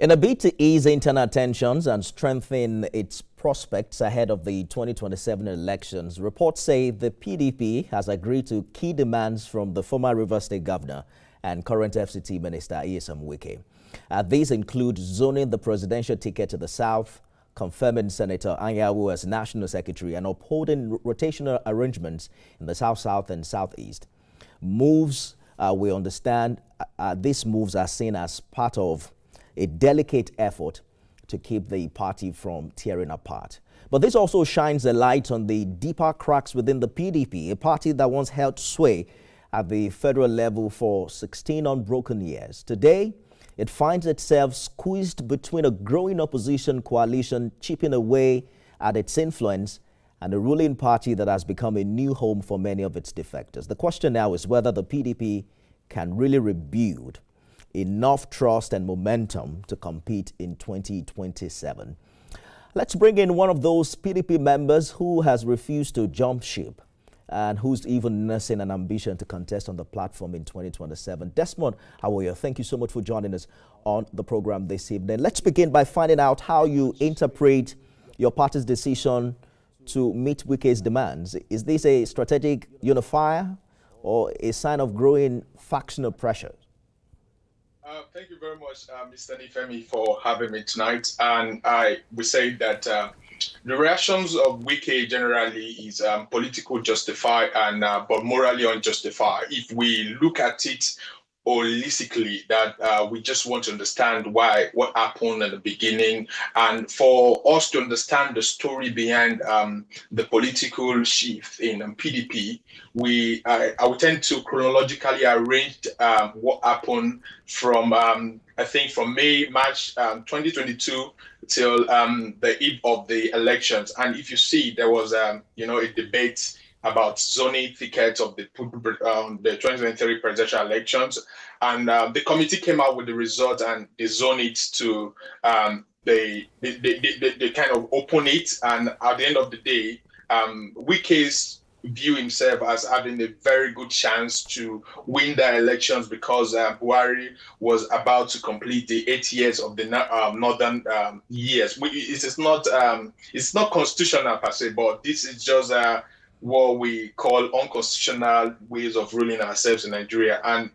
In a bid to ease internal tensions and strengthen its prospects ahead of the 2027 elections, reports say the PDP has agreed to key demands from the former Rivers State Governor and current FCT Minister Wike. These include zoning the presidential ticket to the south, confirming Senator Anyanwu as National Secretary, and upholding rotational arrangements in the south-south and southeast. Moves, we understand, these moves are seen as part of a delicate effort to keep the party from tearing apart. But this also shines a light on the deeper cracks within the PDP, a party that once held sway at the federal level for 16 unbroken years. Today, it finds itself squeezed between a growing opposition coalition chipping away at its influence and a ruling party that has become a new home for many of its defectors. The question now is whether the PDP can really rebuild enough trust and momentum to compete in 2027. Let's bring in one of those PDP members who has refused to jump ship and who's even nursing an ambition to contest on the platform in 2027. Desmond Awoya, thank you so much for joining us on the program this evening. Let's begin by finding out how you interpret your party's decision to meet Wike's demands. Is this a strategic unifier or a sign of growing factional pressure? Thank you very much, Mr. Nifemi, for having me tonight. And I would say that the reactions of Wike generally is political justified and but morally unjustified. If we look at it holistically, that we just want to understand what happened at the beginning, and for us to understand the story behind the political shift in PDP, I would tend to chronologically arrange what happened from I think from March 2022 till the eve of the elections. And if you see, there was a debate about zoning tickets of the 2023 presidential elections, and the committee came out with the result and they zoned it to they kind of open it, and at the end of the day, Wike's view himself as having a very good chance to win the elections because Buhari was about to complete the 8 years of the northern years. It's not constitutional per se, but this is just what we call unconstitutional ways of ruling ourselves in Nigeria. And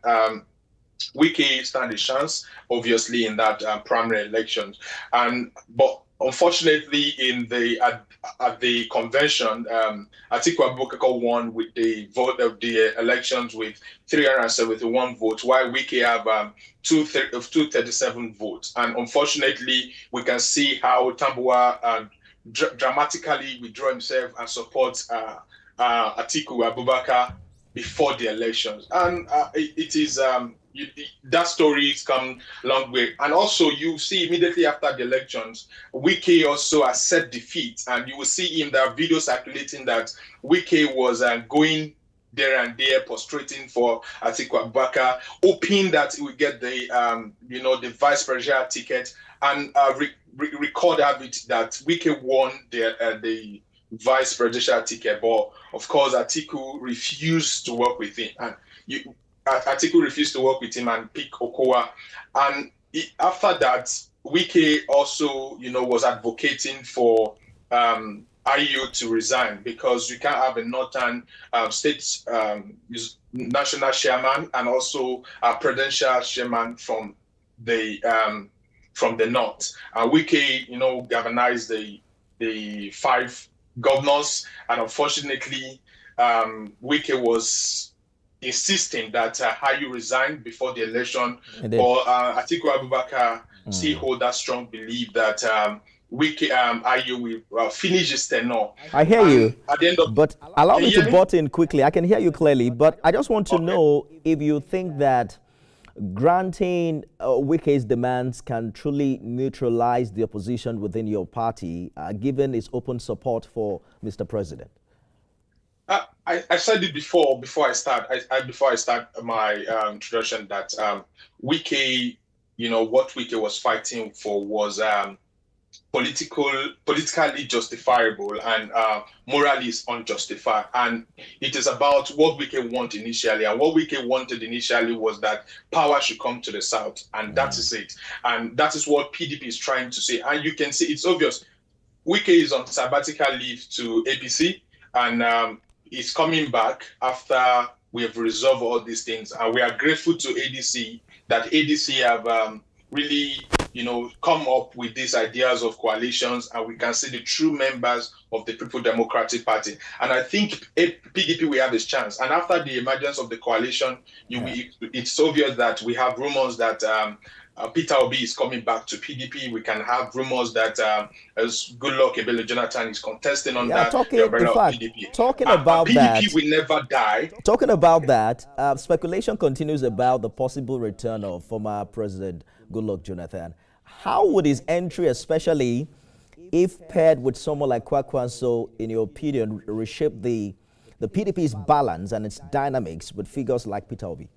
Wike stand a chance, obviously, in that primary elections. But unfortunately, at the convention, Atiku Abubakar won with the vote of the elections with 371 votes, while Wike have 237 votes. And unfortunately, we can see how Tambuwa dramatically withdraw himself and support Atiku Abubakar before the elections. And it is that story has come a long way. And also, you see immediately after the elections, Wike also accept defeat. And you will see in the video circulating that Wike was going there and there, prostrating for Atiku Abubakar, hoping that he would get the the vice presidential ticket, and record that Wike won the vice presidential ticket. But of course, Atiku refused to work with him, and Atiku refused to work with him and pick Okowa. And after that, Wike also, was advocating for IU to resign, because you can't have a northern state national chairman and also a presidential chairman from the north. Wike, galvanized the 5 governors, and unfortunately, Wike was insisting that IU resign before the election. Or Atiku Abubakar still hold that strong belief that Wike IU will finish his tenure. I hear you, at the end of, but allow me to butt in quickly. I can hear you clearly, but I just want to know if you think that granting Wike's demands can truly neutralize the opposition within your party, given its open support for Mr. President. I said it before I start my introduction, that Wike, what Wike was fighting for was politically justifiable and morally is unjustified. And it is about what Wike wanted initially. And what Wike wanted initially was that power should come to the South. And that is it. And that is what PDP is trying to say. And you can see it's obvious. Wike is on sabbatical leave to APC, and he's coming back after we have resolved all these things. And we are grateful to ADC that ADC have really, come up with these ideas of coalitions, and we can see the true members of the People Democratic Party. And I think PDP will have this chance. And after the emergence of the coalition, it's obvious that we have rumors that Peter Obi is coming back to PDP. We can have rumors that Goodluck Ebele Jonathan is contesting on that. PDP. Talking about PDP that, will never die. Talking about that, speculation continues about the possible return of former President Goodluck Jonathan. How would his entry, especially if paired with someone like Kwankwaso, in your opinion, reshape the PDP's balance and its dynamics with figures like Peter Obi?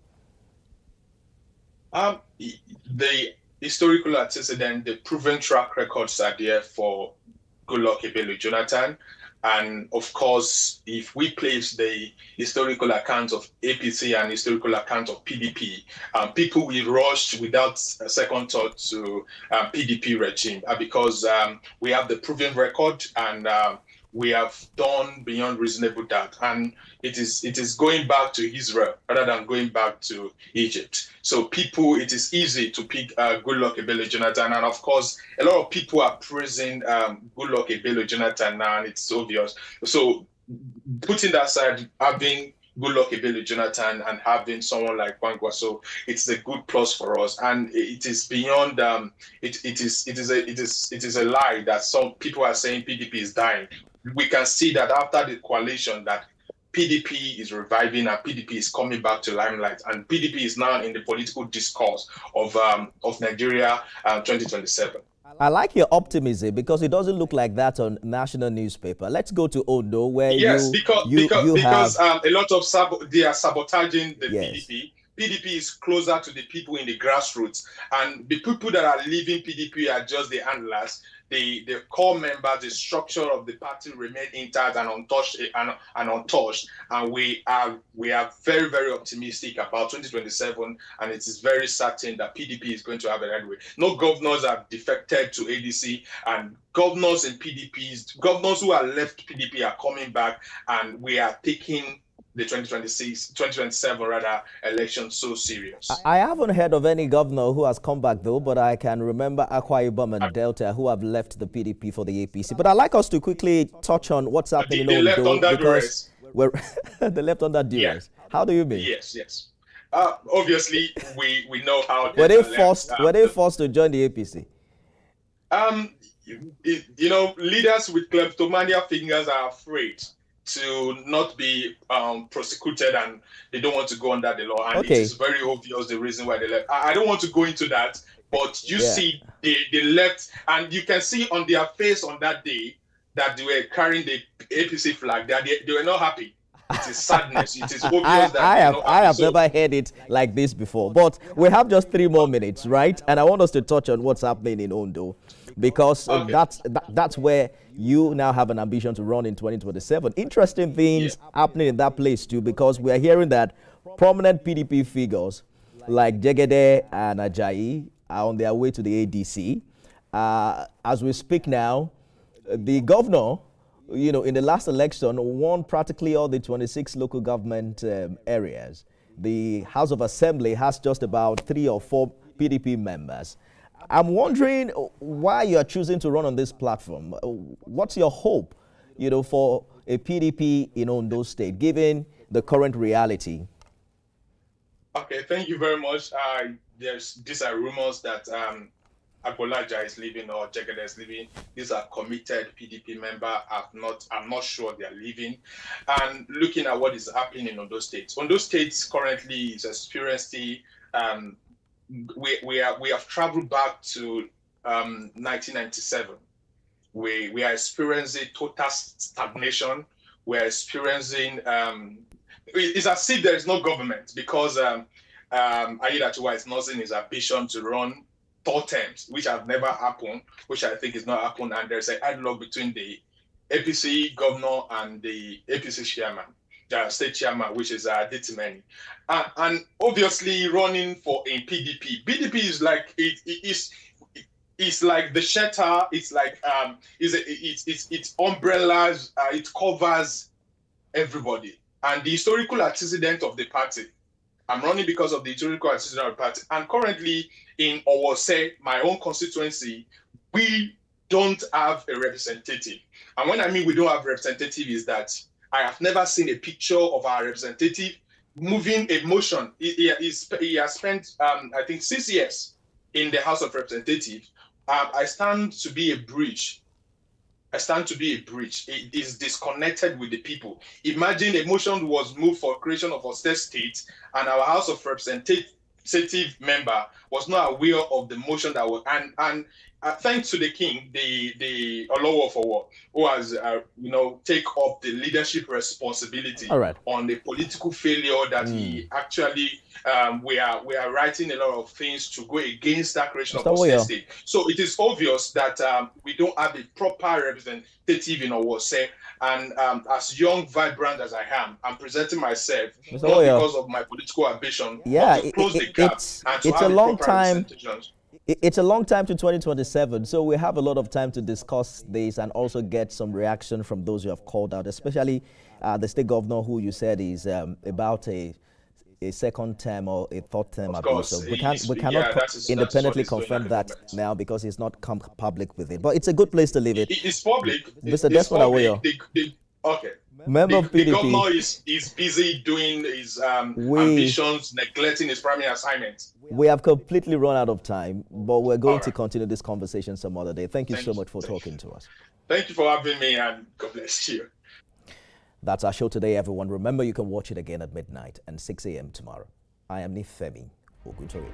The historical antecedent, the proven track records are there for Goodluck Ebele Jonathan. And of course, if we place the historical account of APC and historical account of PDP, people will rush without a second thought to PDP regime because we have the proven record and we have done beyond reasonable doubt. And it is going back to Israel rather than going back to Egypt. So it is easy to pick Goodluck Ebele Jonathan. And of course, a lot of people are praising Goodluck Ebele Jonathan now, and it's obvious. So putting that aside, having Goodluck Ebele Jonathan and having someone like Kwankwaso, it's a good plus for us. And it is beyond, it is a lie that some people are saying PDP is dying. We can see that after the coalition that PDP is reviving and PDP is coming back to limelight, and PDP is now in the political discourse of Nigeria 2027. I like your optimism because it doesn't look like that on national newspaper. Let's go to Ondo, where because a lot of they are sabotaging the PDP. PDP is closer to the people in the grassroots, and the people that are leaving PDP are just the handlers. The core members, the structure of the party remain intact and untouched. And we are very, very optimistic about 2027, and it is very certain that PDP is going to have it anyway. No governors have defected to ADC, and governors in governors who are left PDP are coming back, and we are taking the 2027 election so serious. I haven't heard of any governor who has come back though, but I can remember Akwa Ibom and Delta who have left the PDP for the APC. But I'd like us to quickly touch on what's happening in Ondo because they left under duress. Yeah. How do you mean? Yes. Obviously, we know how were they forced to join the APC? Leaders with kleptomania fingers are afraid to not be prosecuted, and they don't want to go under the law. And it is very obvious the reason why they left. I don't want to go into that, but you see they left, and you can see on their face on that day that they were carrying the APC flag. They were not happy. It is sadness. It is obvious that I have never heard it like this before. But we have just 3 more minutes, right? And I want us to touch on what's happening in Ondo, because that's where you now have an ambition to run in 2027. Interesting things happening in that place too, because we are hearing that prominent PDP figures like Jegede and Ajayi are on their way to the ADC. As we speak now, the governor, in the last election, won practically all the 26 local government areas. The House of Assembly has just about 3 or 4 PDP members. I'm wondering why you are choosing to run on this platform. What's your hope, for a PDP in Ondo State, given the current reality? Okay, thank you very much. These are rumors that Agbolaja is leaving or Jegede is leaving. These are committed PDP members. I'm not sure they are leaving. And looking at what is happening in Ondo State currently is experiencing. We have traveled back to 1997. We are experiencing total stagnation. We are experiencing it's as if there is no government, because Aiyedatiwa is not in his ambition to run third terms, which have never happened, which I think is not happened, and there's an deadlock between the APC governor and the APC chairman, the state chairman, which is Ditimeni. And obviously running for a PDP. PDP is like it's like the shelter. It's like it's umbrellas. It covers everybody. And the historical antecedent of the party. I'm running because of the historical antecedent of the party. And currently in Owose, my own constituency, we don't have a representative. And when I mean we don't have a representative is that I have never seen a picture of our representative moving a motion. He has spent, I think, 6 years in the House of Representatives. I stand to be a bridge. It is disconnected with the people. Imagine a motion was moved for creation of a state, and our House of Representative member was not aware of the motion that was, and thanks to the king, the Olowo for who has take up the leadership responsibility on the political failure that he actually we are writing a lot of things to go against that creation of a state. So it is obvious that we don't have a proper representative in Owose. And as young, vibrant as I am, I'm presenting myself not because of my political ambition, but to close the gap and to have a proper representation. It's a long time to 2027, so we have a lot of time to discuss this and also get some reaction from those who have called out, especially the state governor who you said is about a second term or a third term abuse. So we cannot independently confirm that now because it's not come public with it. But it's a good place to leave it. It's public. Mr. Desmond Awoyo. Okay. Member of PDP. The governor is busy doing his ambitions, neglecting his primary assignments. We have completely run out of time, but we're going to continue this conversation some other day. Thank you so much for talking to us. Thank you for having me, and God bless you. That's our show today, everyone. Remember, you can watch it again at midnight and 6 a.m. tomorrow. I am Nifemi Oguntoye.